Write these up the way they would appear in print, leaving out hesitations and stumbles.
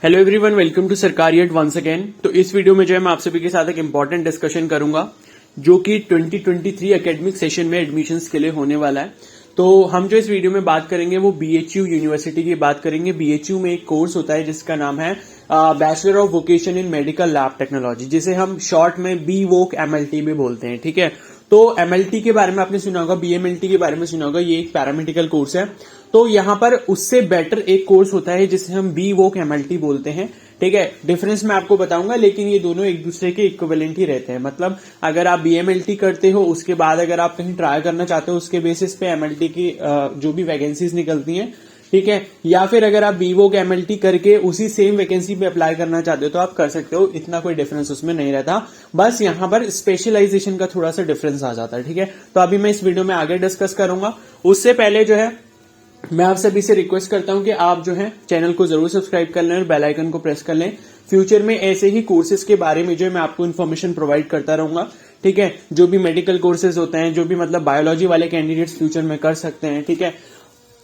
Hello everyone, welcome to Sarkariyat once again. तो इस video में जो है मैं आप सभी के साथ एक इंपॉर्टेंट डिस्कशन करूंगा जो कि 2023 एकेडमिक सेशन में एडमिशन्स के लिए होने वाला है। तो हम जो इस वीडियो में बात करेंगे वो बीएचयू यूनिवर्सिटी की बात करेंगे। बीएचयू में एक कोर्स होता है जिसका नाम है bachelor of vocation in medical lab technology, जिसे हम शॉर्ट में BVOC MLT भी बोलते हैं। ठीक है, तो MLT के बारे में आपने सुना होगा, BMLT के बारे में सुना होगा। ये एक पैरामेडिकल कोर्स है। तो यहाँ पर उससे बेटर एक कोर्स होता है जिसे हम BVOC MLT बोलते हैं। ठीक है, डिफरेंस मैं आपको बताऊंगा, लेकिन ये दोनों एक दूसरे के इक्विवेलेंट ही रहते हैं। मतलब अगर आप BMLT करते हो, उसके बाद अगर आप कहीं ट्राई करना चाहते हो, उसके बेसिस पे MLT की जो भी वैकेंसीज निकलती हैं, ठीक है, या फिर अगर आप BVOC MLT करके उसी सेम वैकेंसी पे अप्लाई करना चाहते हो तो आप कर सकते हो। इतना कोई डिफरेंस उसमें नहीं रहता, बस यहाँ पर स्पेशलाइजेशन का थोड़ा सा डिफरेंस आ जाता है। ठीक है, तो अभी मैं इस वीडियो में आगे डिस्कस करूंगा। उससे पहले जो है मैं आप सभी से रिक्वेस्ट करता हूं कि आप जो है चैनल को जरूर सब्सक्राइब कर लें और बेल आइकन को प्रेस कर लें। फ्यूचर में ऐसे ही कोर्सेज के बारे में जो है मैं आपको इन्फॉर्मेशन प्रोवाइड करता रहूंगा। ठीक है, जो भी मेडिकल कोर्सेज होते हैं, जो भी मतलब बायोलॉजी वाले कैंडिडेट्स फ्यूचर में कर सकते हैं। ठीक है,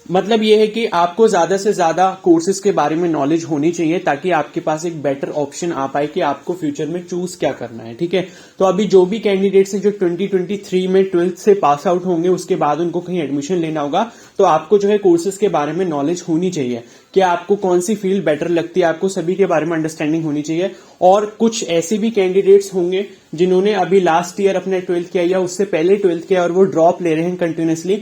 मतलब ये है कि आपको ज्यादा से ज्यादा कोर्सेज के बारे में नॉलेज होनी चाहिए ताकि आपके पास एक बेटर ऑप्शन आ पाए कि आपको फ्यूचर में चूज क्या करना है। ठीक है, तो अभी जो भी कैंडिडेट्स हैं जो 2023 में 12th से पास आउट होंगे, उसके बाद उनको कहीं एडमिशन लेना होगा, तो आपको जो है कोर्सेज के बारे में नॉलेज होनी चाहिए कि आपको कौन सी फील्ड बेटर लगती है। आपको सभी के बारे में अंडरस्टैंडिंग होनी चाहिए। और कुछ ऐसे भी कैंडिडेट्स होंगे जिन्होंने अभी लास्ट ईयर अपने 12th किया या उससे पहले 12th किया और वो ड्रॉप ले रहे हैं कंटिन्यूसली।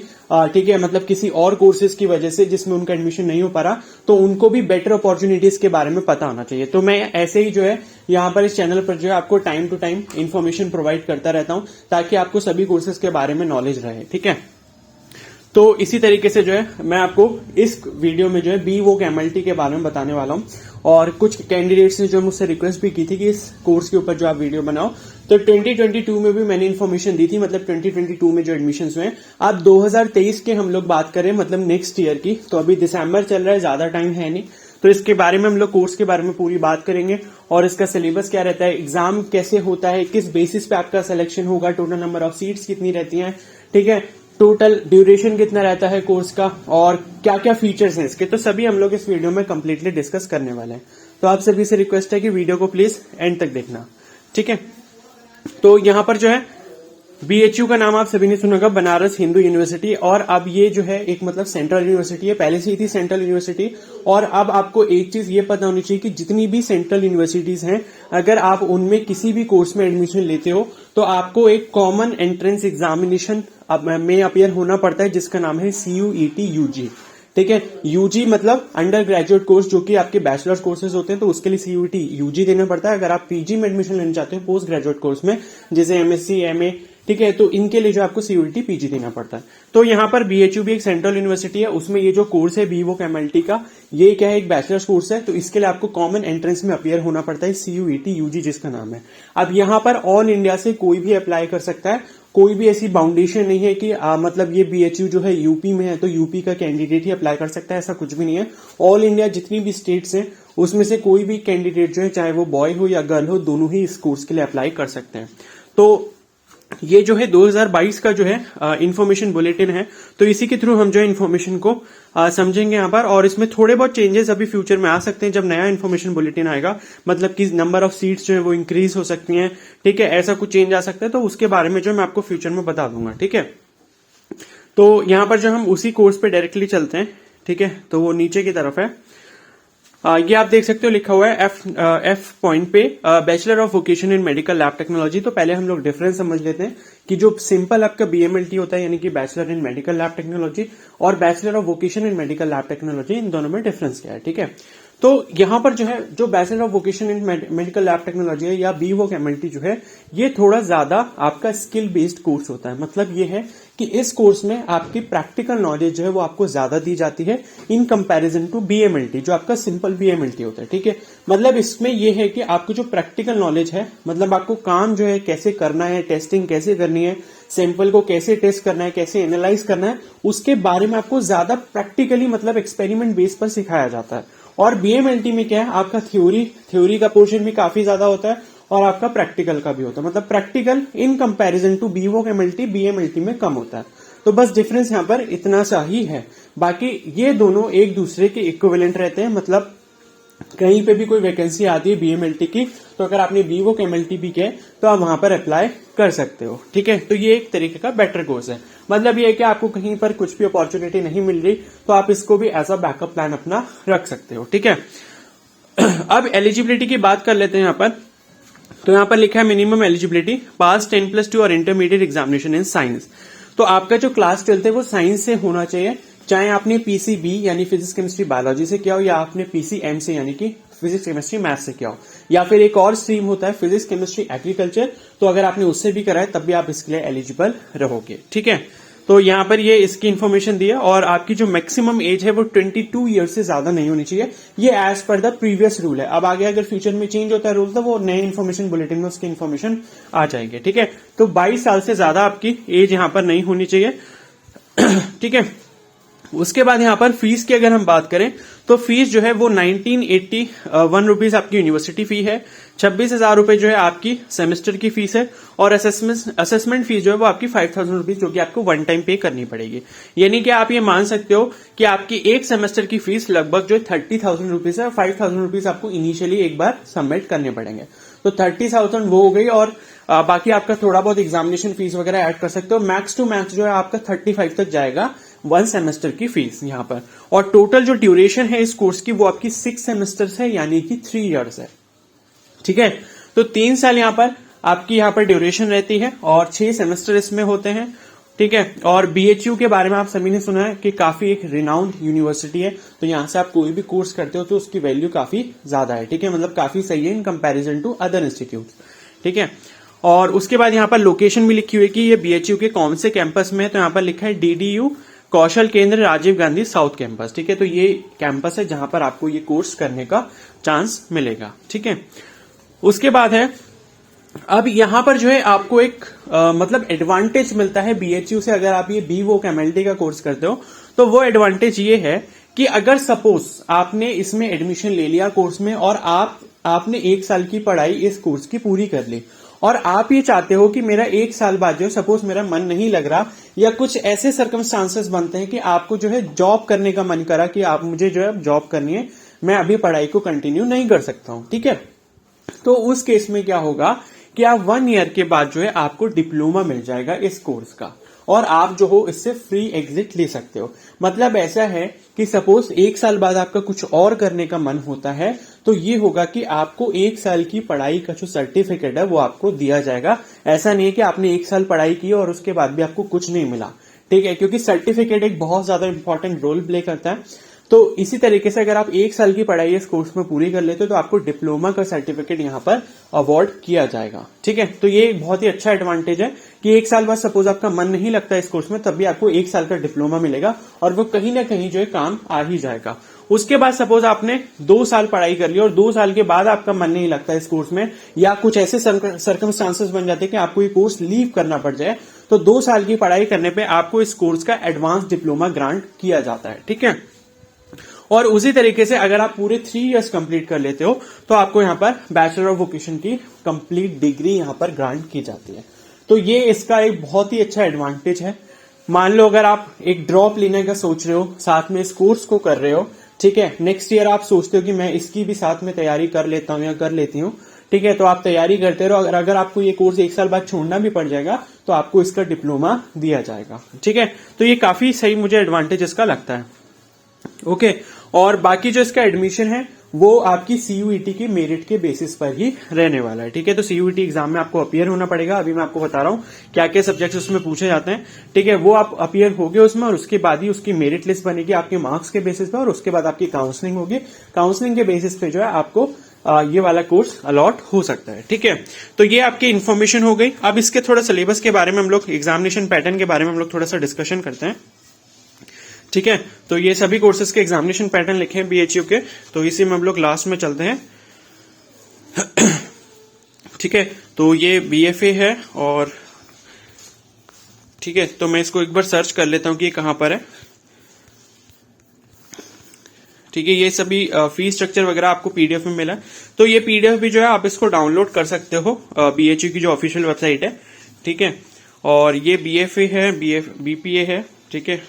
ठीक है, मतलब किसी और कोर्सेज की वजह से जिसमें उनका एडमिशन नहीं हो पा रहा, तो उनको भी बेटर अपॉर्चुनिटीज के बारे में पता होना चाहिए। तो मैं ऐसे ही जो है यहाँ पर इस चैनल पर जो है आपको time to time information provide करता रहता हूं ताकि आपको सभी कोर्सेज के बारे में नॉलेज रहे। ठीक है, तो इसी तरीके से जो है मैं आपको इस वीडियो में जो है BVOC MLT के बारे में बताने वाला हूं। और कुछ कैंडिडेट्स ने जो मुझसे रिक्वेस्ट भी की थी कि इस कोर्स के ऊपर जो आप वीडियो बनाओ, तो 2022 में भी मैंने इन्फॉर्मेशन दी थी। मतलब 2022 में जो एडमिशन हुए, अब 2023 के हम लोग बात करें, मतलब नेक्स्ट ईयर की, तो अभी दिसंबर चल रहा है, ज्यादा टाइम है नहीं। तो इसके बारे में हम लोग कोर्स के बारे में पूरी बात करेंगे और इसका सिलेबस क्या रहता है, एग्जाम कैसे होता है, किस बेसिस पे आपका सिलेक्शन होगा, टोटल नंबर ऑफ सीट्स कितनी रहती हैं, ठीक है, टोटल ड्यूरेशन कितना रहता है कोर्स का, और क्या क्या फीचर्स हैं इसके, तो सभी हम लोग इस वीडियो में कंप्लीटली डिस्कस करने वाले हैं। तो आप सभी से रिक्वेस्ट है कि वीडियो को प्लीज एंड तक देखना। ठीक है, तो यहां पर जो है BHU का नाम आप सभी ने सुना होगा, बनारस हिंदू यूनिवर्सिटी। और अब ये जो है एक मतलब सेंट्रल यूनिवर्सिटी है, पहले से ही थी सेंट्रल यूनिवर्सिटी। और अब आपको एक चीज ये पता होनी चाहिए कि जितनी भी सेंट्रल यूनिवर्सिटीज हैं, अगर आप उनमें किसी भी कोर्स में एडमिशन लेते हो तो आपको एक कॉमन एंट्रेंस एग्जामिनेशन में अपियर होना पड़ता है जिसका नाम है CUET UG। ठीक है, UG मतलब अंडर ग्रेजुएट कोर्स, जो कि आपके बैचलर्स कोर्सेज होते हैं, तो उसके लिए CUET UG देना पड़ता है। अगर आप PG में एडमिशन लेना चाहते हो पोस्ट ग्रेजुएट कोर्स में, जैसे MSc MA, ठीक है, तो इनके लिए जो आपको CUET PG देना पड़ता है। तो यहाँ पर BHU भी एक सेंट्रल यूनिवर्सिटी है, उसमें ये जो कोर्स है BVOC MLT का, ये क्या है, एक बैचलर्स कोर्स है। तो इसके लिए आपको कॉमन एंट्रेंस में अपियर होना पड़ता है, CUET UG जिसका नाम है। अब यहाँ पर ऑल इंडिया से कोई भी अप्लाई कर सकता है, कोई भी ऐसी बाउंडेशन नहीं है कि मतलब ये BHU जो है यूपी में है तो यूपी का कैंडिडेट ही अप्लाई कर सकता है, ऐसा कुछ भी नहीं है। ऑल इंडिया जितनी भी स्टेट्स हैं उसमें से कोई भी कैंडिडेट जो है, चाहे वो बॉय हो या गर्ल हो, दोनों ही इस कोर्स के लिए अप्लाई कर सकते हैं। तो ये जो है 2022 का जो है इंफॉर्मेशन बुलेटिन है, तो इसी के थ्रू हम जो है इंफॉर्मेशन को समझेंगे यहाँ पर। और इसमें थोड़े बहुत चेंजेस अभी फ्यूचर में आ सकते हैं जब नया इंफॉर्मेशन बुलेटिन आएगा, मतलब कि नंबर ऑफ सीट्स जो है वो इंक्रीज हो सकती हैं। ठीक है, ऐसा कुछ चेंज आ सकता है, तो उसके बारे में जो मैं आपको फ्यूचर में बता दूंगा। ठीक है, तो यहाँ पर जो हम उसी कोर्स पे डायरेक्टली चलते हैं। ठीक है, तो वो नीचे की तरफ है, ये आप देख सकते हो, लिखा हुआ है F पॉइंट पे bachelor of vocation in medical lab technology. तो पहले हम लोग डिफरेंस समझ लेते हैं कि जो सिंपल आपका BMLT होता है, यानी कि bachelor in medical lab technology, और bachelor of vocation in medical lab technology, इन दोनों में डिफरेंस क्या है। ठीक है, तो यहां पर जो है जो bachelor of vocation in medical lab technology है या BVOC MLT जो है, ये थोड़ा ज्यादा आपका स्किल बेस्ड कोर्स होता है। मतलब ये है कि इस कोर्स में आपकी प्रैक्टिकल नॉलेज जो है वो आपको ज्यादा दी जाती है इन कंपैरिजन टू BMLT जो आपका सिंपल BMLT होता है। ठीक है, मतलब इसमें ये है कि आपको जो प्रैक्टिकल नॉलेज है, मतलब आपको काम जो है कैसे करना है, टेस्टिंग कैसे करनी है, सैंपल को कैसे टेस्ट करना है, कैसे एनालाइज करना है, उसके बारे में आपको ज्यादा प्रैक्टिकली मतलब एक्सपेरिमेंट बेस पर सिखाया जाता है। और BMLT में क्या है, आपका थ्योरी का पोर्शन भी काफी ज्यादा होता है और आपका प्रैक्टिकल का भी होता है। मतलब practical in comparison to BVOC MLT BMLT में कम होता है। तो बस डिफरेंस यहाँ पर इतना सा ही है, बाकी ये दोनों एक दूसरे के इक्विवेलेंट रहते हैं। मतलब कहीं पे भी कोई वैकेंसी आती है बीएमएलटी की, तो अगर आपने बीवोक एमएलटी भी किया तो आप वहां पर अप्लाई कर सकते हो। ठीक है, तो ये एक तरीके का बेटर कोर्स है। मतलब ये है कि आपको कहीं पर कुछ भी अपॉर्चुनिटी नहीं मिल रही तो आप इसको भी एज अ बैकअप प्लान अपना रख सकते हो। ठीक है, अब एलिजिबिलिटी की बात कर लेते हैं यहाँ पर। तो यहाँ पर लिखा है मिनिमम एलिजिबिलिटी पास 10+2 और इंटरमीडिएट एग्जामिनेशन इन साइंस। तो आपका जो क्लास 12 है वो साइंस से होना चाहिए, चाहे आपने पीसीबी यानी फिजिक्स केमिस्ट्री बायोलॉजी से किया हो, या आपने पीसीएम से यानी कि फिजिक्स केमिस्ट्री मैथ से किया हो, या फिर एक और स्ट्रीम होता है फिजिक्स केमिस्ट्री एग्रीकल्चर, तो अगर आपने उससे भी करा है तब भी आप इसके लिए एलिजिबल रहोगे। ठीक है, तो यहाँ पर ये इसकी इन्फॉर्मेशन दी है, और आपकी जो मैक्सिमम एज है वो 22 ईयर से ज्यादा नहीं होनी चाहिए, ये as per the previous rule है। अब आगे अगर फ्यूचर में चेंज होता है रूल तो वो नए इन्फॉर्मेशन बुलेटिन में उसकी इन्फॉर्मेशन आ जाएगी। ठीक है, तो 22 साल से ज्यादा आपकी एज यहाँ पर नहीं होनी चाहिए। ठीक है, उसके बाद यहाँ पर फीस की अगर हम बात करें तो फीस जो है वो 1981 रुपीज आपकी यूनिवर्सिटी फी है, 26,000 रुपए जो है आपकी सेमेस्टर की फीस है, और असेसमेंट फीस जो है वो आपकी 5,000 रुपीज जो कि आपको वन टाइम पे करनी पड़ेगी। यानी कि आप ये मान सकते हो कि आपकी एक सेमेस्टर की फीस लगभग जो है 30,000 रुपीज है, 5,000 रुपीज आपको इनिशियली एक बार सबमिट करने पड़ेंगे। तो 30,000 वो हो गई, और बाकी आपका थोड़ा बहुत एग्जामिनेशन फीस वगैरह ऐड कर सकते हो। मैक्स टू मैक्स जो है आपका 35 तक जाएगा वन सेमेस्टर की फीस यहाँ पर। और टोटल जो ड्यूरेशन है इस कोर्स की वो आपकी 6 सेमेस्टर्स है, यानी कि 3 इयर्स है। ठीक है, तो 3 साल यहाँ पर आपकी यहाँ पर ड्यूरेशन रहती है और 6 सेमेस्टर इसमें होते हैं। ठीक है, और बीएचयू के बारे में आप सभी ने सुना है कि काफी एक रिनाउंड यूनिवर्सिटी है, तो यहाँ से आप कोई भी कोर्स करते हो तो उसकी वैल्यू काफी ज्यादा है। ठीक है, मतलब काफी सही है in comparison to other institute. ठीक है, और उसके बाद यहाँ पर लोकेशन भी लिखी हुई है कि ये बीएचयू के कौन से कैंपस में है। तो यहाँ पर लिखा है डीडीयू कौशल केंद्र राजीव गांधी साउथ कैंपस। ठीक है, तो ये कैंपस है जहां पर आपको ये कोर्स करने का चांस मिलेगा। ठीक है, उसके बाद है अब यहां पर जो है आपको एक मतलब एडवांटेज मिलता है बीएचयू से। अगर आप ये बीवोक एमएलटी का कोर्स करते हो तो वो एडवांटेज ये है कि अगर सपोज आपने इसमें एडमिशन ले लिया कोर्स में, और आपने 1 साल की पढ़ाई इस कोर्स की पूरी कर ली, और आप ये चाहते हो कि मेरा 1 साल बाद जो सपोज मेरा मन नहीं लग रहा, या कुछ ऐसे सर्कमस्टांसेस बनते हैं कि आपको जो है जॉब करने का मन करा कि आप मुझे जो है जॉब करनी है, मैं अभी पढ़ाई को कंटिन्यू नहीं कर सकता हूं। ठीक है, तो उस केस में क्या होगा कि आप 1 ईयर के बाद जो है आपको डिप्लोमा मिल जाएगा इस कोर्स का, और आप जो हो इससे फ्री एग्जिट ले सकते हो। मतलब ऐसा है कि सपोज 1 साल बाद आपका कुछ और करने का मन होता है तो ये होगा कि आपको 1 साल की पढ़ाई का जो सर्टिफिकेट है वो आपको दिया जाएगा। ऐसा नहीं है कि आपने 1 साल पढ़ाई की और उसके बाद भी आपको कुछ नहीं मिला। ठीक है, क्योंकि सर्टिफिकेट एक बहुत ज्यादा इंपॉर्टेंट रोल प्ले करता है। तो इसी तरीके से अगर आप 1 साल की पढ़ाई इस कोर्स में पूरी कर लेते हो तो आपको डिप्लोमा का सर्टिफिकेट यहाँ पर अवार्ड किया जाएगा। ठीक है, तो ये एक बहुत ही अच्छा एडवांटेज है कि 1 साल बाद सपोज आपका मन नहीं लगता इस कोर्स में, तब भी आपको 1 साल का डिप्लोमा मिलेगा, और वो कहीं ना कहीं जो है काम आ ही जाएगा। उसके बाद सपोज आपने 2 साल पढ़ाई कर ली और 2 साल के बाद आपका मन नहीं लगता इस कोर्स में, या कुछ ऐसे सर्कमस्टांसेस बन जाते हैं कि आपको ये कोर्स लीव करना पड़ जाए, तो 2 साल की पढ़ाई करने पे आपको इस कोर्स का एडवांस डिप्लोमा ग्रांट किया जाता है। ठीक है, और उसी तरीके से अगर आप पूरे 3 इयर्स कंप्लीट कर लेते हो तो आपको यहाँ पर बैचलर ऑफ वोकेशन की कंप्लीट डिग्री यहाँ पर ग्रांट की जाती है। तो ये इसका एक बहुत ही अच्छा एडवांटेज है। मान लो अगर आप एक ड्रॉप लेने का सोच रहे हो, साथ में इस कोर्स को कर रहे हो, ठीक है, नेक्स्ट ईयर आप सोचते हो कि मैं इसकी भी साथ में तैयारी कर लेता हूं या कर लेती हूं, ठीक है, तो आप तैयारी करते रहो। अगर आपको ये कोर्स 1 साल बाद छोड़ना भी पड़ जाएगा तो आपको इसका डिप्लोमा दिया जाएगा। ठीक है, तो ये काफी सही मुझे एडवांटेज इसका लगता है। ओके, और बाकी जो इसका एडमिशन है वो आपकी सीयूईटी की मेरिट के बेसिस पर ही रहने वाला है। ठीक है, तो सीयूईटी एग्जाम में आपको अपीयर होना पड़ेगा। अभी मैं आपको बता रहा हूं क्या क्या सब्जेक्ट्स उसमें पूछे जाते हैं। ठीक है, वो आप अपीयर होगे उसमें, और उसके बाद ही उसकी मेरिट लिस्ट बनेगी आपके मार्क्स के बेसिस पर, और उसके बाद आपकी काउंसलिंग होगी। काउंसलिंग के बेसिस पे जो है आपको ये वाला कोर्स अलॉट हो सकता है। ठीक है, तो ये आपकी इन्फॉर्मेशन हो गई। अब इसके थोड़ा सिलेबस के बारे में हम लोग, एग्जामिनेशन पैटर्न के बारे में हम लोग थोड़ा सा डिस्कशन करते हैं। ठीक है, तो ये सभी कोर्सेज के एग्जामिनेशन पैटर्न लिखे हैं बीएचयू के, तो इसी में हम लोग लास्ट में चलते हैं। ठीक है, तो ये बीएफए है, और ठीक है, तो मैं इसको एक बार सर्च कर लेता हूं कि ये कहां पर है। ठीक है, ये सभी फीस स्ट्रक्चर वगैरह आपको पीडीएफ में मिला। तो ये पीडीएफ भी जो है आप इसको डाउनलोड कर सकते हो बीएचयू की जो ऑफिशियल वेबसाइट है। ठीक है, और ये बीएफए है, बीपीए है। ठीक है,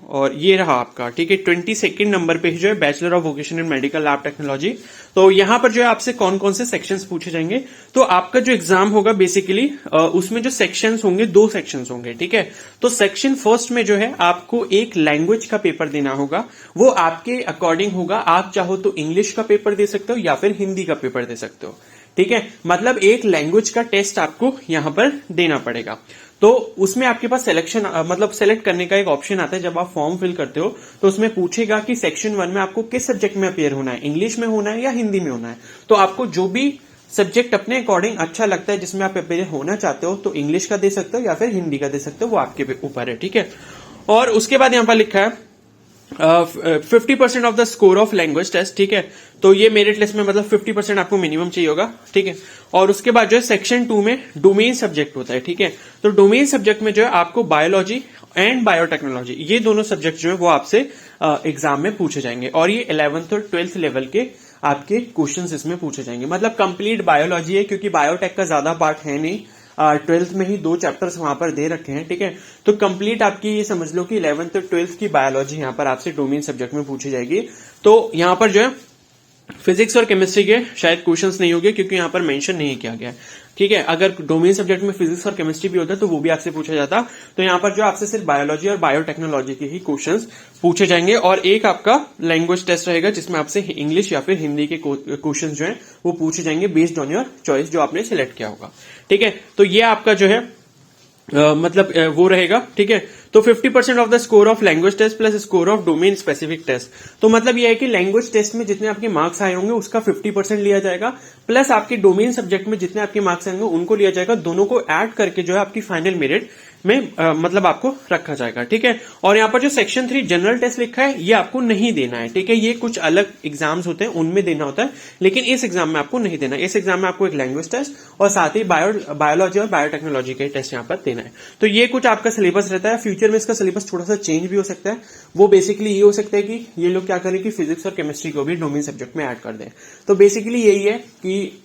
और ये रहा आपका, ठीक है। 22 नंबर पे जो है bachelor of vocational medical lab technology. तो यहाँ पर जो है आपसे कौन कौन से सेक्शंस पूछे जाएंगे। तो आपका जो एग्जाम होगा बेसिकली उसमें जो सेक्शंस होंगे, 2 सेक्शंस होंगे, ठीक है। तो सेक्शन फर्स्ट में जो है आपको एक लैंग्वेज का पेपर देना होगा। वो आपके अकॉर्डिंग होगा, आप चाहो तो इंग्लिश का पेपर दे सकते हो या फिर हिंदी का पेपर दे सकते हो, ठीक है। मतलब एक लैंग्वेज का टेस्ट आपको यहां पर देना पड़ेगा। तो उसमें आपके पास सिलेक्शन मतलब सेलेक्ट करने का एक ऑप्शन आता है। जब आप फॉर्म फिल करते हो तो उसमें पूछेगा कि सेक्शन 1 में आपको किस सब्जेक्ट में अपियर होना है, इंग्लिश में होना है या हिंदी में होना है। तो आपको जो भी सब्जेक्ट अपने अकॉर्डिंग अच्छा लगता है जिसमें आप अपियर होना चाहते हो, तो इंग्लिश का दे सकते हो या फिर हिंदी का दे सकते हो, वो आपके ऊपर है, ठीक है। और उसके बाद यहां पर लिखा है 50% of the score of language test, ठीक है। तो ये मेरिट लिस्ट में मतलब 50% आपको मिनिमम चाहिए होगा, ठीक है। और उसके बाद जो है सेक्शन 2 में डोमेन सब्जेक्ट होता है, ठीक है। तो डोमेन सब्जेक्ट में जो है आपको बायोलॉजी एंड बायोटेक्नोलॉजी, ये दोनों सब्जेक्ट जो है वो आपसे एग्जाम में पूछे जाएंगे। और ये 11th और 12th लेवल के आपके क्वेश्चंस इसमें पूछे जाएंगे। मतलब कंप्लीट बायोलॉजी है, क्योंकि बायोटेक का ज्यादा पार्ट है नहीं। 12th में ही 2 चैप्टर्स वहां पर दे रखे हैं, ठीक है। तो कंप्लीट आपकी ये समझ लो कि 11th और 12th की बायोलॉजी यहां पर आपसे डोमेन सब्जेक्ट में पूछी जाएगी। तो यहां पर जो है फिजिक्स और केमिस्ट्री के शायद क्वेश्चंस नहीं होंगे, क्योंकि यहां पर मेंशन नहीं किया गया है, ठीक है। अगर डोमेन सब्जेक्ट में फिजिक्स और केमिस्ट्री भी होता तो वो भी आपसे पूछा जाता। तो यहां पर जो आपसे सिर्फ बायोलॉजी और बायोटेक्नोलॉजी के ही क्वेश्चंस पूछे जाएंगे। और एक आपका लैंग्वेज टेस्ट रहेगा जिसमें आपसे इंग्लिश या फिर हिंदी के क्वेश्चन जो है वो पूछे जाएंगे बेस्ड ऑन योर चॉइस जो आपने सिलेक्ट किया होगा, ठीक है। तो ये आपका जो है मतलब वो रहेगा, ठीक है। तो 50% of the score of language test plus score of domain specific test. तो मतलब ये है कि लैंग्वेज टेस्ट में जितने आपके मार्क्स आए होंगे उसका 50% लिया जाएगा, प्लस आपके डोमेन सब्जेक्ट में जितने आपके मार्क्स आएंगे उनको लिया जाएगा। दोनों को ऐड करके जो है आपकी फाइनल मेरिट में मतलब आपको रखा जाएगा, ठीक है। और यहाँ पर जो सेक्शन 3 जनरल टेस्ट लिखा है ये आपको नहीं देना है, ठीक है। ये कुछ अलग एग्जाम्स होते हैं उनमें देना होता है, लेकिन इस एग्जाम में आपको नहीं देना है। इस एग्जाम में आपको एक लैंग्वेज टेस्ट और साथ ही बायोलॉजी और बायोटेक्नोलॉजी के टेस्ट यहाँ पर देना है। तो ये कुछ आपका सिलेबस रहता है। फ्यूचर में इसका सिलेबस थोड़ा सा चेंज भी हो सकता है। वो बेसिकली ये हो सकता है कि ये लोग क्या करें कि फिजिक्स और केमिस्ट्री को भी डोमेन सब्जेक्ट में ऐड कर दें। तो बेसिकली यही है कि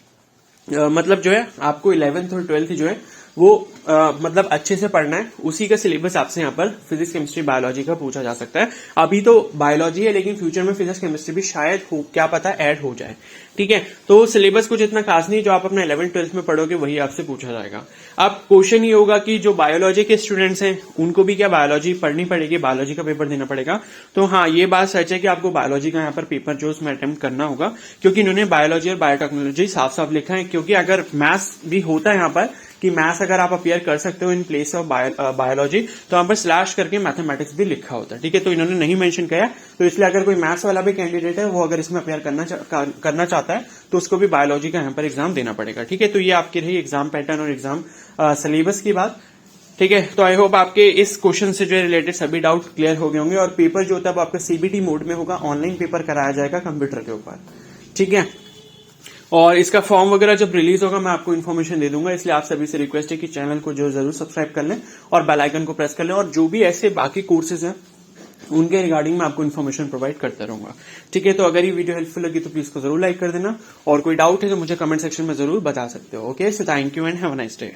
मतलब जो है आपको 11th और 12th जो है वो मतलब अच्छे से पढ़ना है। उसी का सिलेबस आपसे यहाँ पर फिजिक्स केमिस्ट्री बायोलॉजी का पूछा जा सकता है। अभी तो बायोलॉजी है, लेकिन फ्यूचर में फिजिक्स केमिस्ट्री भी शायद हो, क्या पता ऐड हो जाए, ठीक है। तो सिलेबस कुछ इतना खास नहीं, जो आप अपना 11th 12th में पढ़ोगे वही आपसे पूछा जाएगा। अब क्वेश्चन ये होगा कि जो बायोलॉजी के स्टूडेंट्स हैं उनको भी क्या बायोलॉजी पढ़नी पड़ेगी, बायोलॉजी का पेपर देना पड़ेगा। तो हाँ, ये बात सच है कि आपको बायोलॉजी का यहाँ पर पेपर जो उसमें अटेम्प्ट करना होगा, क्योंकि इन्होंने बायोलॉजी और बायोटेक्नोलॉजी साफ साफ लिखा है। क्योंकि अगर मैथ्स भी होता है यहाँ पर कि मैथ्स अगर आप अपियर कर सकते हो इन प्लेस ऑफ बायोलॉजी, तो यहाँ पर स्लैश करके मैथमेटिक्स भी लिखा होता है, ठीक है। तो इन्होंने नहीं मेंशन किया, तो इसलिए अगर कोई मैथ्स वाला भी कैंडिडेट है वो अगर इसमें अपियर करना चाहता है तो उसको भी बायोलॉजी का यहाँ पर एग्जाम देना पड़ेगा, ठीक है। तो ये आपकी रही एग्जाम पैटर्न और एग्जाम सिलेबस की बात, ठीक है। तो आई होप आपके इस क्वेश्चन से जो है रिलेटेड सभी डाउट क्लियर हो गए होंगे। और पेपर जो होता है वो आपका सीबीटी मोड में होगा, ऑनलाइन पेपर कराया जाएगा कंप्यूटर के ऊपर, ठीक है। और इसका फॉर्म वगैरह जब रिलीज होगा मैं आपको इन्फॉर्मेशन दे दूंगा। इसलिए आप सभी से रिक्वेस्ट है कि चैनल को जो जरूर सब्सक्राइब कर लें और बेल आइकन को प्रेस कर लें। और जो भी ऐसे बाकी कोर्सेज हैं उनके रिगार्डिंग मैं आपको इन्फॉर्मेशन प्रोवाइड करता रहूंगा, ठीक है। तो अगर ये वीडियो हेल्पफुल लगी तो प्लीज को जरूर लाइक कर देना, और कोई डाउट है तो मुझे कमेंट सेक्शन में जरूर बता सकते हो। Okay, so thank you and have a nice day.